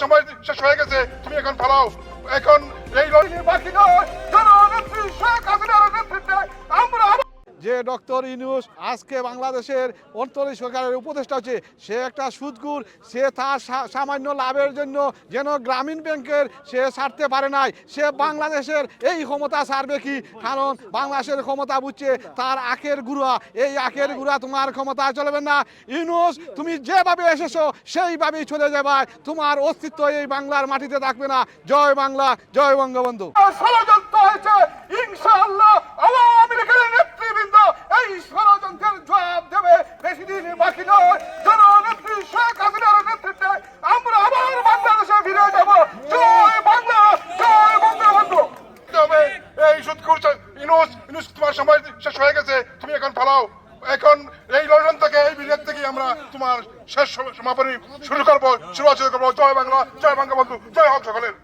সময় শেষ হয়ে গেছে, তুমি এখন পালাও। এখন এই লড়াই বাকি নয়। জননেত্রী শেখ হাসিনার নেতৃত্বে আমরা যে ডক্টর ইউনূস আজকে বাংলাদেশের অন্তরী সরকারের উপদেষ্টা হচ্ছে, সে একটা সুদখোর। সে তার সামান্য লাভের জন্য যেন গ্রামীণ ব্যাংকের সে ছাড়তে পারে নাই। সে বাংলাদেশের এই ক্ষমতা ছাড়বে কি? কারণ বাংলাদেশের ক্ষমতা বুঝছে তার আখের গুঁড়া। এই আখের গুঁড়া তোমার ক্ষমতা চলবে না। ইউনূস, তুমি যেভাবে এসেছো সেইভাবেই চলে যাবে। তোমার অস্তিত্ব এই বাংলার মাটিতে থাকবে না। জয় বাংলা, জয় বঙ্গবন্ধু। ষড়যন্ত্র হয়েছে, ইনশাআল্লাহ আওয়ামী লীগের নেতৃবৃন্দ এই ষড়যন্ত্রের জবাব দেবে। বেশি দিন বাকি নয়। জননেত্রী শেখ হাসিনার নেতৃত্বে আমরা আবার বাংলাদেশে ফিরে যাব। জয় বাংলা, জয় বঙ্গবন্ধু। তবে এই সুদখোর ইউনূস, তোমার সময় শেষ হয়ে গেছে, তুমি এখন পালাও। এখন এই লন্ডন থেকে, এই বিলেত থেকে আমরা তোমার শেষ সমাপনী শুরু করবো। জয় বাংলা, জয় বঙ্গবন্ধু, জয় হোক সকলের।